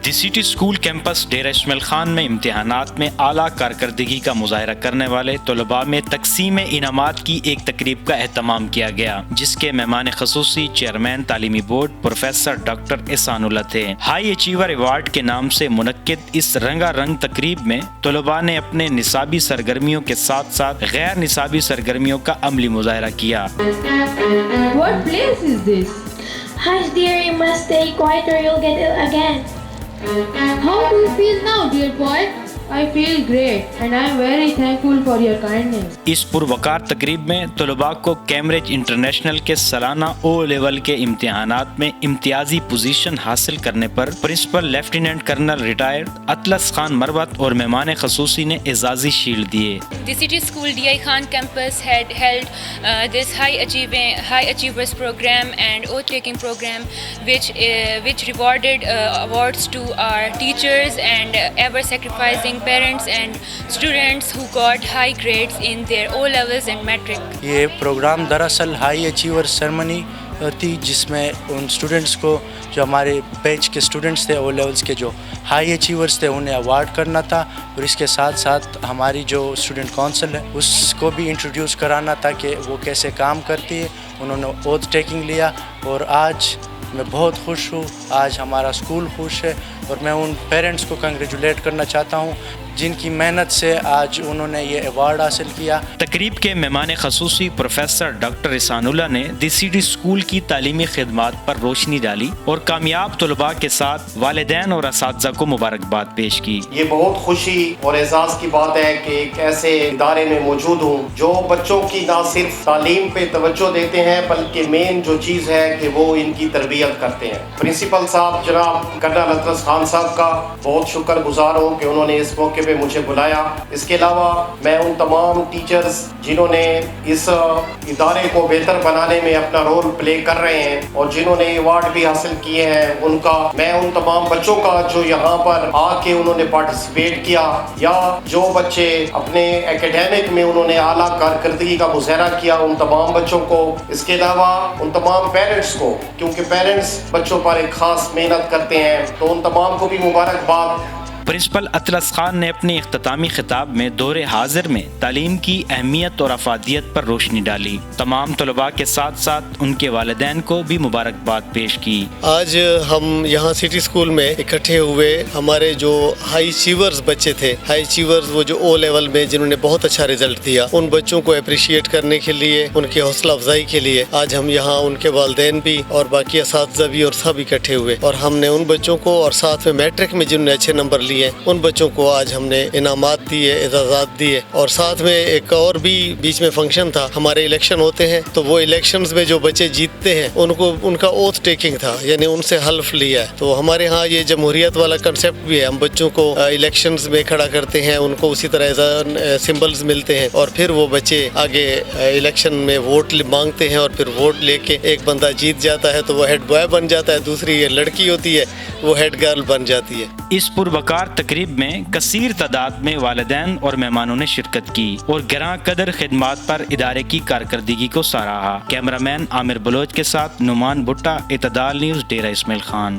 دی city school campus Dera Ismail Khan میں امتحانات میں اعلیٰ کارکردگی کا مظاہرہ کرنے والے طلباء میں تقسیم انعامات کی ایک تقریب کا اہتمام کیا گیا، جس کے مہمان خصوصی چیئرمین تعلیمی بورڈ پروفیسر ڈاکٹر احسان اللہ تھے۔ ہائی اچیور ایوارڈ کے نام سے منعقد اس رنگا رنگ تقریب میں طلباء نے اپنے نصابی سرگرمیوں کے ساتھ ساتھ غیر نصابی سرگرمیوں کا عملی مظاہرہ کیا۔ What place is this? Hush dear, you must stay quiet or you'll get ill again. How do you feel now, dear boy? I feel great and I am very thankful for your kindness. اس پروقار تقریب میں طلباء کو Cambridge international کے سالانہ O level کے امتحانات میں امتیازی پوزیشن حاصل کرنے پر principal lieutenant colonel retired Atlas Khan Marwat اور مہمان خصوصی نے اعزازی شیلڈ دیے۔ The City School DI Khan campus had held this high achievers program and oath-taking program which rewarded awards to our teachers and ever-sacrificing parents and students who got high grades in their O levels and metric۔ یہ programme دراصل high achiever ceremony تھی، جس میں ان students کو جو ہمارے بیچ کے students تھے او لیولس کے جو ہائی اچیورس تھے انہیں ایوارڈ کرنا تھا، اور اس کے ساتھ ساتھ ہماری جو اسٹوڈنٹ کونسل ہے اس کو بھی انٹروڈیوس کرانا تھا کہ وہ کیسے کام کرتی ہے۔ انہوں نے اوتھ ٹیکنگ لیا اور آج میں بہت خوش ہوں، آج ہمارا اسکول خوش ہے، اور میں ان پیرنٹس کو کنگریچولیٹ کرنا چاہتا ہوں جن کی محنت سے آج انہوں نے یہ ایوارڈ حاصل کیا۔ تقریب کے مہمان خصوصی پروفیسر ڈاکٹر احسان اللہ نے دی سٹی اسکول کی تعلیمی خدمات پر روشنی ڈالی اور کامیاب طلباء کے ساتھ والدین اور اساتذہ کو مبارکباد پیش کی۔ یہ بہت خوشی اور اعزاز کی بات ہے کہ ایک ایسے ادارے میں موجود ہوں جو بچوں کی نہ صرف تعلیم پہ توجہ دیتے ہیں بلکہ مین جو چیز ہے کہ وہ ان کی تربیت کرتے ہیں۔ پرنسپل صاحب جناب کرنل اطلس خان صاحب کا بہت شکر گزار ہوں کہ انہوں نے اس موقع پہ مجھے بلایا۔ اس کے علاوہ میں ان تمام ٹیچرز جنہوں نے اس ادارے کو بہتر بنانے میں اپنا رول پلے کر رہے ہیں اور جنہوں نے ایوارڈ بھی حاصل کیے ہیں میں ان تمام بچوں کا جو یہاں پر آ کے انہوں نے پارٹیسپیٹ کیا یا جو بچے اپنے ایکیڈیمک میں انہوں نے اعلیٰ کارکردگی کا مظاہرہ کیا، ان تمام بچوں کو، اس کے علاوہ ان تمام پیرنٹس کو، کیونکہ پیرنٹس بچوں پر ایک خاص محنت کرتے ہیں، تو ان تمام کو بھی مبارکباد۔ پرنسپل اطلس خان نے اپنی اختتامی خطاب میں دور حاضر میں تعلیم کی اہمیت اور افادیت پر روشنی ڈالی۔ تمام طلباء کے ساتھ ساتھ ان کے والدین کو بھی مبارکباد پیش کی۔ آج ہم یہاں سٹی اسکول میں اکٹھے ہوئے، ہمارے جو ہائی اچیورز بچے تھے، ہائی اچیورز وہ جو او لیول میں جنہوں نے بہت اچھا رزلٹ دیا، ان بچوں کو اپریشیٹ کرنے کے لیے، ان کی حوصلہ افزائی کے لیے آج ہم یہاں ان کے والدین بھی اور باقی اساتذہ بھی اور سب اکٹھے ہوئے، اور ہم نے ان بچوں کو اور ساتھ میں میٹرک میں جنہوں نے اچھے نمبر لیے ان بچوں کو آج ہم نے انعامات دیے، اعزازات دیے، اور ساتھ میں ایک اور بھی بیچ میں فنکشن تھا۔ ہمارے الیکشن ہوتے ہیں تو وہ الیکشنز میں جو بچے جیتتے ہیں ان کا اوتھ ٹیکنگ تھا، یعنی ان سے حلف لیا ہے۔ تو ہمارے ہاں یہ جمہوریت والا کنسیپٹ بھی ہے، ہم بچوں کو الیکشنز میں کھڑا کرتے ہیں، ان کو اسی طرح سمبلز ملتے ہیں، اور پھر وہ بچے آگے الیکشن میں ووٹ مانگتے ہیں، اور پھر ووٹ لے کے ایک بندہ جیت جاتا ہے تو وہ ہیڈ بوائے بن جاتا ہے، دوسری یہ لڑکی ہوتی ہے وہ ہیڈ گرل بن جاتی ہے۔ اس پروقار تقریب میں کثیر تعداد میں والدین اور مہمانوں نے شرکت کی اور گراں قدر خدمات پر ادارے کی کارکردگی کو سراہا۔ کیمرہ مین عامر بلوچ کے ساتھ نعمان بھٹا، اعتدال نیوز، ڈیرہ اسماعیل خان۔